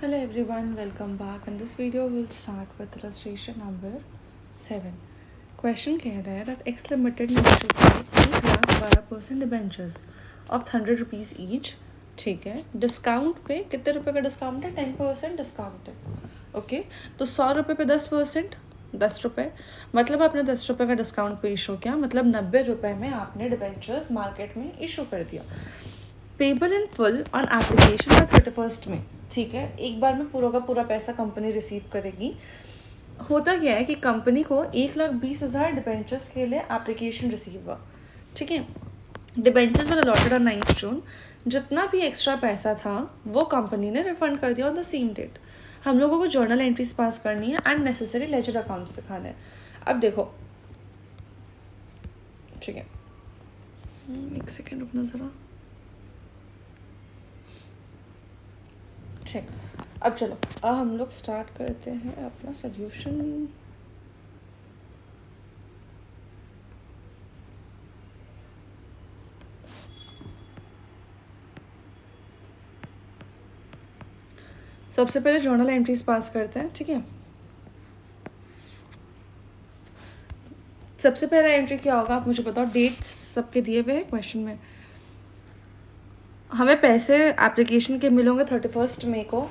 Hello everyone, welcome back. And this video will start with illustration number 7. Question कह रहा है that X Limited ने issue की 1,12% debentures of 100 rupees each. ठीक है, डिस्काउंट पे कितने रुपए का डिस्काउंट है? 10% डिस्काउंट है. ओके, तो 100 रुपये पे 10%, 10 रुपये, मतलब आपने 10 रुपये का डिस्काउंट पे इशू किया, मतलब 90 रुपये में आपने डिबेंचर्स मार्केट में इशू कर दिया. Payable in full on application और 31st में. ठीक है, एक बार में पूरा का पूरा पैसा कंपनी रिसीव करेगी. होता क्या है कि कंपनी को 1,20,000 डिबेंचर्स के लिए एप्लीकेशन रिसीव हुआ. ठीक है, डिबेंचर्स वर अलॉटेड ऑन 9 जून. जितना भी एक्स्ट्रा पैसा था वो कंपनी ने रिफंड कर दिया ऑन द सेम डेट. हम लोगों को जर्नल एंट्रीज पास करनी है एंड नेसेसरी लेजर अकाउंट्स दिखाने हैं. अब देखो, ठीक है, एक सेकेंड रुकना ज़रा. ठीक, अब चलो, अब हम लोग स्टार्ट करते हैं अपना सोल्यूशन. सबसे पहले जर्नल एंट्रीज पास करते हैं. ठीक है, सबसे पहला एंट्री क्या होगा आप मुझे बताओ. डेट्स सबके दिए हुए हैं क्वेश्चन में. हमें पैसे एप्लीकेशन के मिलेंगे 31 मई को.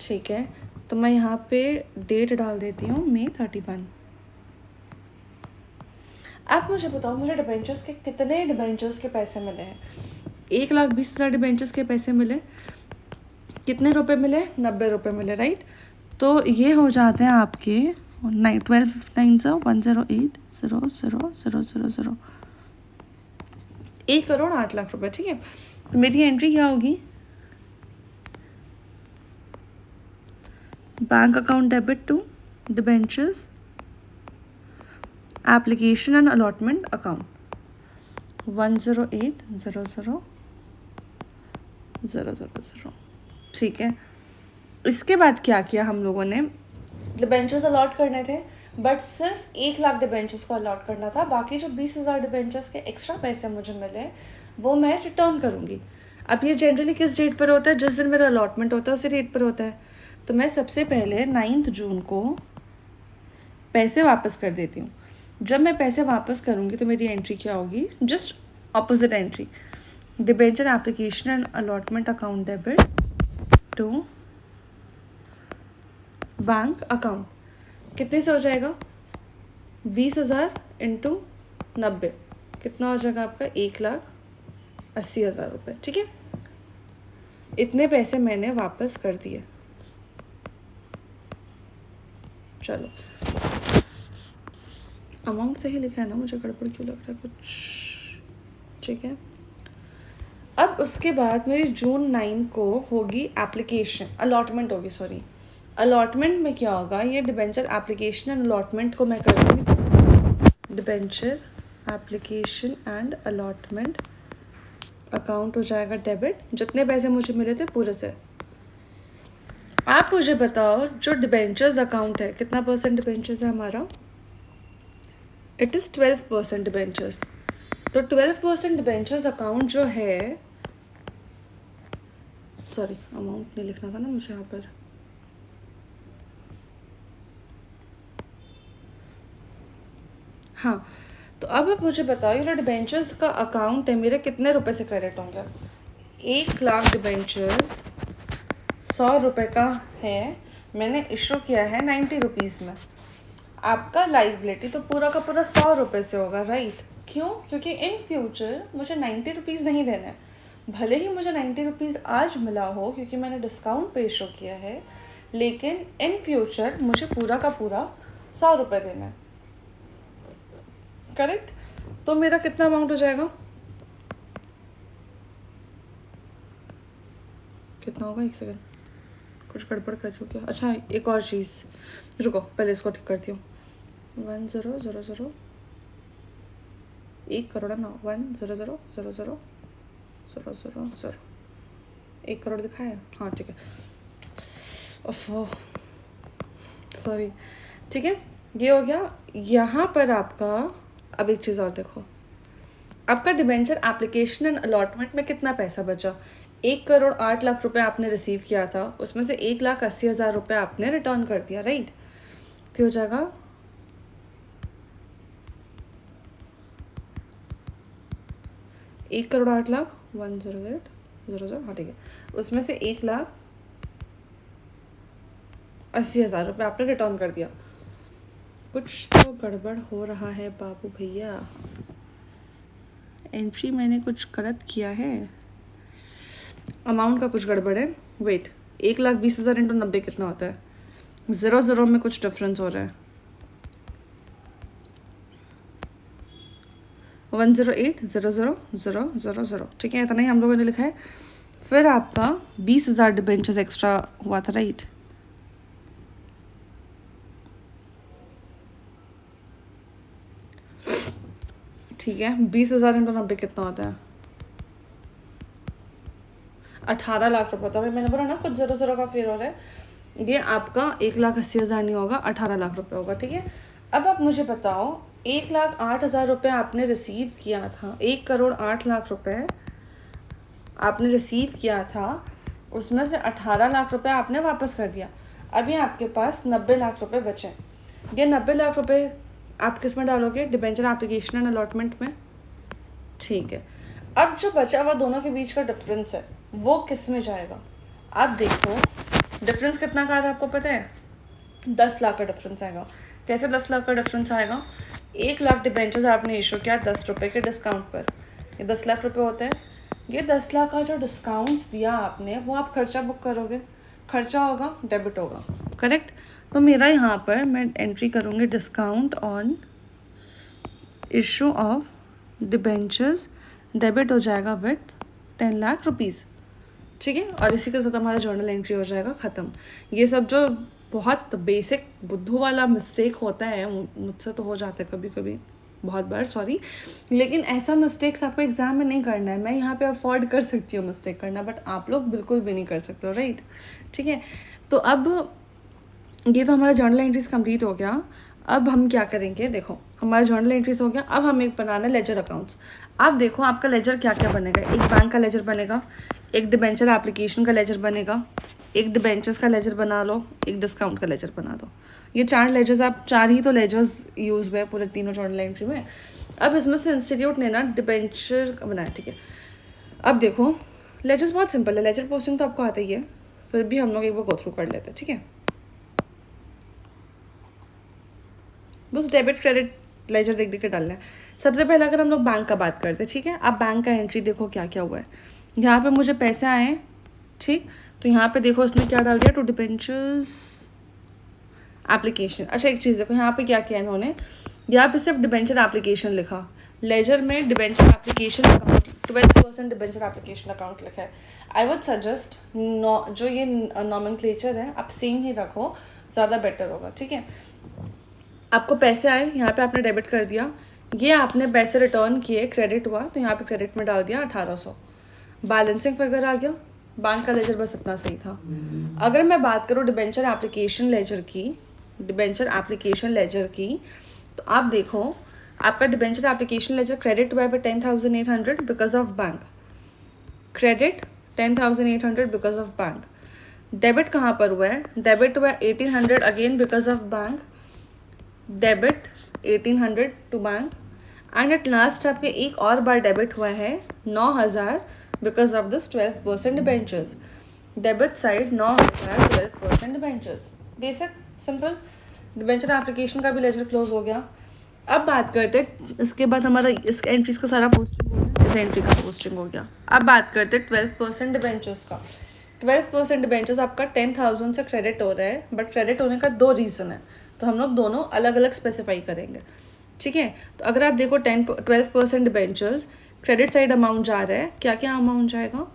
ठीक है, तो मैं यहाँ पे डेट डाल देती हूँ मई 31. आप मुझे बताओ, मुझे डिबेंचर्स के कितने डिबेंचर्स के पैसे मिले हैं? 1,20,000 डिबेंचर्स के पैसे मिले. कितने रुपए मिले? 90 रुपये मिले, राइट. तो ये हो जाते हैं आपके 12,9,108,000,000. 1,08,00,000 रुपये. ठीक है, तो मेरी एंट्री क्या होगी? Bank account debit to debentures application and allotment account 108,000,000. ठीक है, इसके बाद क्या किया हम लोगों ने? डिबेंचर्स अलॉट करने थे, बट सिर्फ 1,00,000 डिबेंचर्स को अलॉट करना था. बाकी जो 20,000 डिबेंचर्स के एक्स्ट्रा पैसे मुझे मिले वो मैं रिटर्न करूँगी. अब ये जनरली किस डेट पर होता है? जिस दिन मेरा अलॉटमेंट होता है उसी डेट पर होता है. तो मैं सबसे पहले 9 जून को पैसे वापस कर देती हूँ. जब मैं पैसे वापस करूँगी तो मेरी एंट्री क्या होगी? Just opposite entry, debenture application and allotment account debit to bank account. कितने से हो जाएगा? 20,000 इंटू 90, कितना हो जाएगा आपका? 1,80,000 रुपये. ठीक है, इतने पैसे मैंने वापस कर दिए. चलो, अमाउंट सही लिखा है ना? मुझे गड़बड़ क्यों लग रहा है कुछ? ठीक है, अब उसके बाद मेरी जून 9 को होगी एप्लीकेशन, अलॉटमेंट होगी, सॉरी. अलॉटमेंट में क्या होगा? ये डिबेंचर एप्लीकेशन एंड अलॉटमेंट को मैं कर दूँगी. Debenture application and allotment account हो जाएगा डेबिट. जितने पैसे मुझे मिले थे पूरे से. आप मुझे बताओ, जो डिबेंचर्स अकाउंट है कितना परसेंट डिबेंचर्स है हमारा? It is 12% debentures. तो 12% डिबेंचर्स अकाउंट जो है, सॉरी अमाउंट नहीं लिखना था ना मुझे यहाँ पर. हाँ, तो अब आप मुझे बताओ, ये जो डिबेंचर्स का अकाउंट है मेरे कितने रुपए से क्रेडिट होंगे? 1,00,000 डिबेंचर्स 100 रुपये का है, मैंने इशू किया है 90 रुपीज़ में. आपका लाइबिलिटी तो पूरा का पूरा 100 रुपये से होगा, राइट. क्यों? क्योंकि इन फ्यूचर मुझे 90 रुपीज़ नहीं देना है. भले ही मुझे 90 रुपीज़ आज मिला हो क्योंकि मैंने डिस्काउंट पे इशू किया है, लेकिन इन फ्यूचर मुझे पूरा का पूरा 100 रुपये देना है, करेक्ट. तो मेरा कितना अमाउंट हो जाएगा? कितना होगा? एक सेकंड, कुछ गड़बड़ कर चुकी है. अच्छा, एक और चीज़, रुको पहले इसको ठीक करती हूँ. 1,000,000, 1 करोड़ ना, 1,000,000,000, 1 करोड़ दिखाया. हाँ ठीक है, सॉरी. ठीक है, ये हो गया. यहाँ पर आपका अब एक चीज़ और देखो, आपका डिबेंचर एप्लीकेशन एंड अलॉटमेंट में कितना पैसा बचा? 1,08,00,000 रुपये आपने रिसीव किया था, उसमें से 1,80,000 रुपये आपने रिटर्न कर दिया, राइट। क्या हो जाएगा? 1,08,00,000 108,000, हाँ ठीक है, उसमें से 1,80,000 रुपये आपने रिटर्न कर दिया। कुछ तो गड़बड़ हो रहा है बाबू भैया, एंट्री मैंने कुछ गलत किया है, अमाउंट का कुछ गड़बड़ है। वेट, 1,20,000 इंटू 90 कितना होता है? 0 में कुछ डिफरेंस हो रहा है। 108,000,000, ठीक है, इतना ही हम लोगों ने लिखा है। फिर आपका 20,000 डिबेंचर्स एक्स्ट्रा हुआ था, राइट। ठीक है, 20,000 इंटू 90 कितना होता है? 18 लाख रुपये होता है। मैंने बोला ना कुछ 0 का फेर हो रहा है। ये आपका 1,80,000 नहीं होगा, 18 लाख रुपये होगा, ठीक है। अब आप मुझे बताओ, 1,08,000 रुपये आपने रिसीव किया था, 1,08,00,000 रुपये आपने रिसीव किया था, उसमें से 18 लाख रुपये आपने वापस कर दिया। अभी आपके पास 90 लाख रुपये बचे। ये 90 लाख रुपये आप किस में डालोगे? डिबेंचर एप्लीकेशन एंड अलॉटमेंट में, ठीक है। अब जो बचा हुआ दोनों के बीच का डिफरेंस है वो किस में जाएगा? आप देखो डिफरेंस कितना का है आपको पता है? 10 लाख का डिफरेंस आएगा। कैसे 10 लाख का डिफरेंस आएगा? 1 लाख डिबेंचर्स आपने इशू किया 10 रुपये के डिस्काउंट पर, ये 10 लाख रुपये होते हैं। ये 10 लाख का जो डिस्काउंट दिया आपने वो आप खर्चा बुक करोगे, खर्चा होगा डेबिट होगा, करेक्ट। तो मेरा यहाँ पर मैं एंट्री करूँगी discount on issue of debentures, debit हो जाएगा विथ 10 लाख रुपीज़, ठीक है। और इसी के साथ हमारा जर्नल एंट्री हो जाएगा ख़त्म। ये सब जो बहुत बेसिक बुद्धू वाला मिस्टेक होता है, मुझसे तो हो जाता है कभी कभी, बहुत बार सॉरी, लेकिन ऐसा मिस्टेक्स आपको एग्ज़ाम में नहीं करना है। मैं यहाँ पे अफोर्ड कर सकती हूँ मिस्टेक करना, बट आप लोग बिल्कुल भी नहीं कर सकते हो, राइट, ठीक है। तो अब ये तो हमारा जर्नल एंट्रीज कंप्लीट हो गया। अब हम क्या करेंगे, देखो हमारा जर्नल एंट्रीज हो गया, अब हम एक बनाना लेजर अकाउंट्स। आप देखो आपका लेजर क्या क्या बनेगा। एक बैंक का लेजर बनेगा, एक डिबेंचर एप्लीकेशन का लेजर बनेगा, एक डिबेंचर्स का लेजर बना लो, एक डिस्काउंट का लेजर बना दो। ये 4 लेजर्स, आप 4 ही तो लेजर्स यूज़ हुए पूरे तीनों जर्नल एंट्री में। अब इसमें से इंस्टीट्यूट ने ना डिबेंचर बनाया, ठीक है। अब देखो लेजर्स बहुत सिंपल है, लेजर पोस्टिंग तो आपको आता ही है, फिर भी हम लोग एक बार गो थ्रू कर लेते हैं, ठीक है। बस डेबिट क्रेडिट लेजर देख देख के डालना है। सबसे पहले अगर हम लोग बैंक का बात करते हैं, ठीक है। आप बैंक का एंट्री देखो क्या क्या हुआ है। यहाँ पे मुझे पैसे आए हैं, ठीक, तो यहाँ पे देखो इसने क्या डाल दिया, टू डिबेंचर्स एप्लीकेशन। अच्छा एक चीज़ देखो यहाँ पे क्या किया इन्होंने, यहाँ पे सिर्फ डिबेंचर एप्लीकेशन लिखा, लेजर में debenture application account 12% debenture application account लिखा है। आई वुड सजेस्ट जो ये नॉमेनक्लेचर है आप सेम ही रखो, ज़्यादा बेटर होगा, ठीक है। आपको पैसे आए, यहाँ पे आपने डेबिट कर दिया, ये आपने पैसे रिटर्न किए, क्रेडिट हुआ, तो यहाँ पे क्रेडिट में डाल दिया 1800, बैलेंसिंग फिगर आ गया। बैंक का लेजर बस इतना सही था। अगर मैं बात करूँ डिबेंचर एप्लीकेशन लेजर की, डिबेंचर एप्लीकेशन लेजर की, तो आप देखो आपका डिबेंचर एप्लीकेशन लेजर क्रेडिट हुआ है 10,800 because of bank, credit 10,800 because of bank. Debit कहाँ पर हुआ है? डेबिट हुआ है 1,800 again because of bank, debit 1,800 to bank, and at last आपके एक और बार डेबिट हुआ है 9,000 because of this 12% debentures. Debit side 9,000 12% debentures, basic simple. Debenture application का भी लेजर क्लोज हो गया। अब बात करते हैं, इसके बाद हमारा इस एंट्रीज का सारा पोस्टिंग हो गया, इस एंट्री का पोस्टिंग हो गया। अब बात करते हैं 12% डिबेंचर्स का। 12% डिबेंचर्स आपका 10,000 से क्रेडिट हो रहा है, बट क्रेडिट होने का 2 रीज़न है, तो हम लोग दोनों अलग अलग स्पेसिफाई करेंगे, ठीक है। तो अगर आप देखो 12% डिबेंचर्स, क्रेडिट साइड अमाउंट जा रहा है, क्या क्या अमाउंट जाएगा?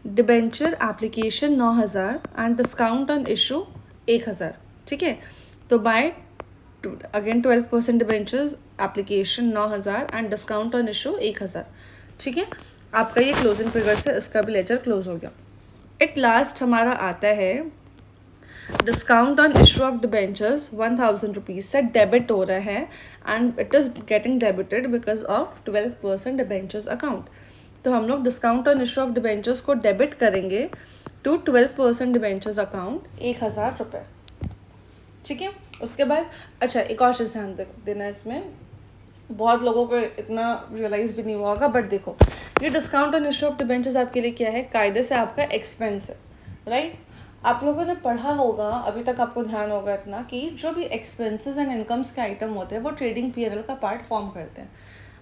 Debenture application 9,000 and discount on issue 1,000, ठीक है। तो by again 12% debentures application 9,000 and discount on issue 1,000, ठीक है। आपका ये क्लोजिंग फिगर से इसका भी लेजर क्लोज हो गया। एट लास्ट हमारा आता है discount on issue of debentures 1,000 rupees से डेबिट हो रहा है, and it is getting debited because of 12% debentures account. तो हम लोग discount on issue of debentures को डेबिट करेंगे टू 12% डिबेंचर्स अकाउंट 1000 रुपये। ठीक है, उसके बाद अच्छा एक और चीज़ ध्यान देना, इसमें बहुत लोगों को इतना रियलाइज़ भी नहीं हुआ होगा, बट देखो ये discount on issue of debentures आपके लिए क्या है, कायदे से आपका एक्सपेंस है, राइट। आप लोगों ने पढ़ा होगा, अभी तक आपको ध्यान होगा इतना कि जो भी एक्सपेंसेस एंड इनकम्स के आइटम होते हैं वो ट्रेडिंग पीएनएल का पार्ट फॉर्म करते हैं,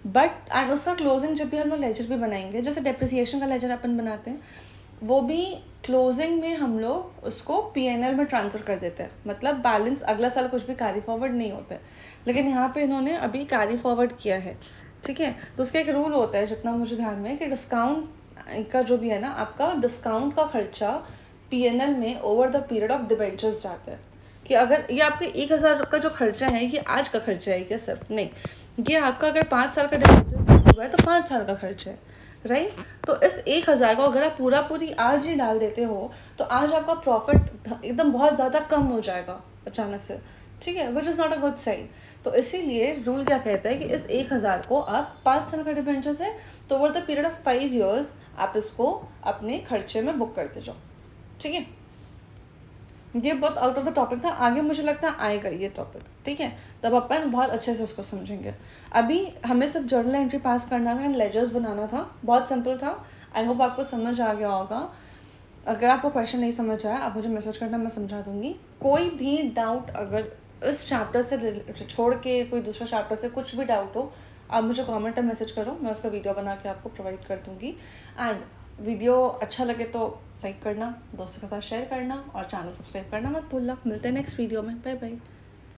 बट एंड उसका क्लोजिंग जब भी हम लोग लेजर भी बनाएंगे, जैसे डेप्रिसिएशन का लेजर अपन बनाते हैं, वो भी क्लोजिंग में हम लोग उसको पीएनएल में ट्रांसफर कर देते हैं, मतलब बैलेंस अगला साल कुछ भी कैरी फॉरवर्ड नहीं होता है, लेकिन यहाँ पे इन्होंने अभी कैरी फॉरवर्ड किया है। ठीक है, तो उसका एक रूल होता है जितना मुझे ध्यान में, कि डिस्काउंट का जो भी है ना, आपका डिस्काउंट का खर्चा पीएनएल में over the period of debentures जाता है। कि अगर ये आपके 1000 का जो खर्चा है ये आज का खर्चा है क्या, सिर्फ नहीं, ये आपका अगर 5 साल का डिबेंचर हुआ है तो 5 साल का खर्चा है, राइट। तो इस 1000 को अगर आप पूरी आज ही डाल देते हो तो आज आपका प्रॉफिट एकदम बहुत ज़्यादा कम हो जाएगा अचानक से। ठीक है, which is not a good sign. तो इसीलिए रूल क्या कहता है कि इस 1000 को आप 5 साल का डिबेंचर है तो over the period of 5 years आप इसको अपने खर्चे में बुक करते जाओ। ठीक है, ये बहुत आउट ऑफ द टॉपिक था, आगे मुझे लगता है आएगा ये टॉपिक। ठीक है, तब अपन बहुत अच्छे से उसको समझेंगे। अभी हमें सिर्फ जर्नल एंट्री पास करना था एंड लेजर्स बनाना था, बहुत सिंपल था। आई होप आपको समझ आ गया होगा। अगर आपको क्वेश्चन नहीं समझ आया आप मुझे मैसेज करना, मैं समझा दूंगी। कोई भी डाउट अगर इस चैप्टर से छोड़ के कोई दूसरा चैप्टर से कुछ भी डाउट हो, आप मुझे कमेंट में मैसेज करो, मैं उसका वीडियो बना के आपको प्रोवाइड कर दूंगी। एंड वीडियो अच्छा लगे तो लाइक करना, दोस्तों के साथ शेयर करना और चैनल सब्सक्राइब करना मत भूलना। मिलते हैं नेक्स्ट वीडियो में, बाय बाय।